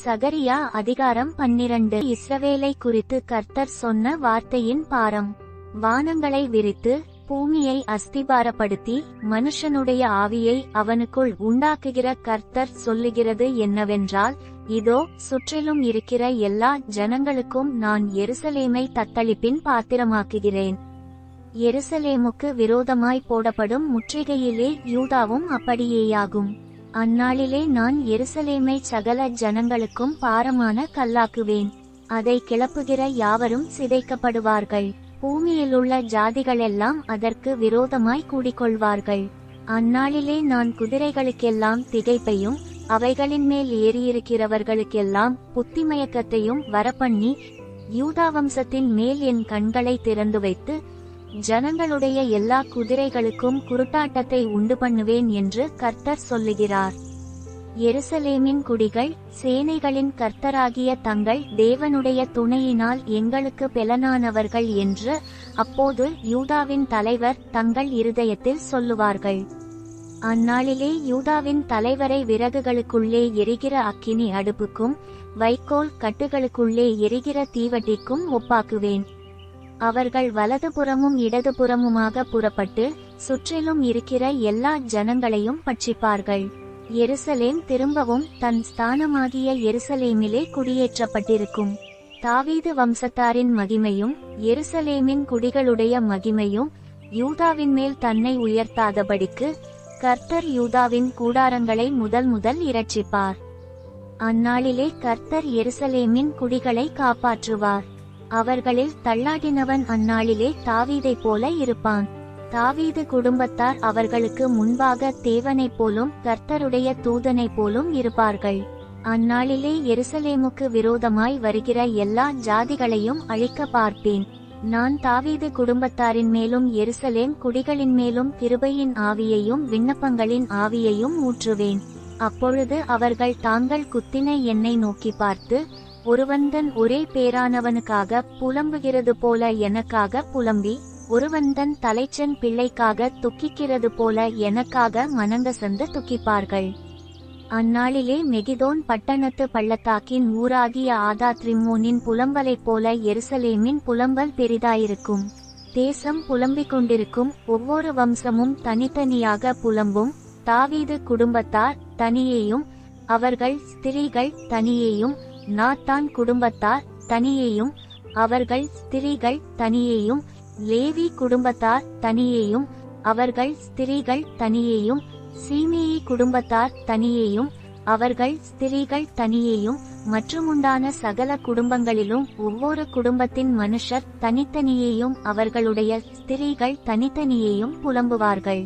சகரியா அதிகாரம் 12. இஸ்ரவேலை குறித்து கர்த்தர் சொன்ன வார்த்தையின் பாரம். வானங்களை விரித்து பூமியை அஸ்திபாரப்படுத்தி மனுஷனுடைய ஆவியை அவனுக்குள் உண்டாக்குகிற கர்த்தர் சொல்லுகிறது என்னவென்றால், இதோ சுற்றிலும் இருக்கிற எல்லா ஜனங்களுக்கும் நான் எருசலேமை தத்தளிப்பின் பாத்திரமாக்குகிறேன். எருசலேமுக்கு விரோதமாய் போடப்படும் முற்றுகையிலே யூதாவும் அப்படியேயாகும். அந்நாளிலே நான் எருசலேமை சகல ஜனங்களுக்கும் பாரமான கல்லாக்குவேன். அதை கிளப்புகிற யாவரும் சிதைக்கப்படுவார்கள். பூமியிலுள்ள ஜாதிகளெல்லாம் அதற்கு விரோதமாய் கூடிக்கொள்வார்கள். அந்நாளிலே நான் குதிரைகளுக்கெல்லாம் திகைப்பையும் அவைகளின் மேல் ஏறியிருக்கிறவர்களுக்கெல்லாம் புத்திமயக்கத்தையும் வரப்பண்ணி யூதா வம்சத்தின் மேல் என் கண்களை திறந்து வைத்து ஜனங்களுடைய எல்லா குதிரைகளுக்கும் குருட்டாட்டத்தை உண்டு பண்ணுவேன் என்று கர்த்தர் சொல்லுகிறார். எருசலேமின் குடிகள் சேனைகளின் கர்த்தராகிய தங்கள் தேவனுடைய துணையினால் எங்களுக்கு பெலனானவர்கள் என்று அப்போது யூதாவின் தலைவர் தங்கள் இருதயத்தில் சொல்லுவார்கள். அந்நாளிலே யூதாவின் தலைவரை விறகுகளுக்குள்ளே எரிகிற அக்கினி அடுப்புக்கும் வைக்கோல் கட்டுகளுக்குள்ளே எரிகிற தீவட்டிக்கும் ஒப்பாக்குவேன். அவர்கள் வலதுபுறமும் இடதுபுறமுமாக புறப்பட்டு சுற்றிலும் இருக்கிற எல்லா ஜனங்களையும் பட்சிப்பார்கள். எருசலேம் திரும்பவும் தன் ஸ்தானமாகிய எருசலேமிலே குடியேற்றப்பட்டிருக்கும். தாவீது வம்சத்தாரின் மகிமையும் எருசலேமின் குடிகளுடைய மகிமையும் யூதாவின் மேல் தன்னை உயர்த்தாதபடிக்கு கர்த்தர் யூதாவின் கூடாரங்களை முதல் இரட்சிப்பார். அந்நாளிலே கர்த்தர் எருசலேமின் குடிகளை காப்பாற்றுவார். அவர்களில் தள்ளாடினவன் அந்நாளிலே தாவீதைப் போல இருப்பான். தாவீது குடும்பத்தார் அவர்களுக்கு முன்பாக தேவனைப் போலும் கர்த்தருடைய தூதனைப் போலும் இருப்பார்கள். அந்நாளிலே எருசலேமுக்கு விரோதமாய் வருகிற எல்லா ஜாதிகளையும் அழிக்க பார்ப்பேன். நான் தாவீது குடும்பத்தாரின் மேலும் எருசலேம் குடிகளின் மேலும் கிருபையின் ஆவியையும் விண்ணப்பங்களின் ஆவியையும் ஊற்றுவேன். அப்பொழுது அவர்கள் தாங்கள் குத்தின என்னை நோக்கி பார்த்து, ஒருவன்தன் ஒரே பேரானவனுக்காக புலம்புகிறது போல எனக்காக புலம்பி, ஒருவன்தன் தலைச்சன் பிள்ளைக்காக துக்கிக்கிறது போல எனக்காக மனங்கசந்து துக்கிப்பார்கள். அந்நாளிலே மெகிதோன் பட்டணத்து பள்ளத்தாக்கின் ஊராகிய ஆதாத்ரிம்மோனின் புலம்பலைப் போல எருசலேமின் புலம்பல் பெரிதாயிருக்கும். தேசம் புலம்பிக் கொண்டிருக்கும். ஒவ்வொரு வம்சமும் தனித்தனியாக புலம்பும். தாவீது குடும்பத்தார் தனியேயும் அவர்கள் ஸ்திரீகள் தனியேயும், நாத்தான் குடும்பத்தார் தனியேயும் அவர்கள் ஸ்திரீகள் தனியேயும், லேவி குடும்பத்தார் தனியேயும் அவர்கள் ஸ்திரீகள் தனியேயும், சீமேயி குடும்பத்தார் தனியேயும் அவர்கள் ஸ்திரீகள் தனியேயும், மற்றுமுண்டான சகல குடும்பங்களிலும் ஒவ்வொரு குடும்பத்தின் மனுஷர் தனித்தனியேயும் அவர்களுடைய ஸ்திரீகள் தனித்தனியேயும் புலம்புவார்கள்.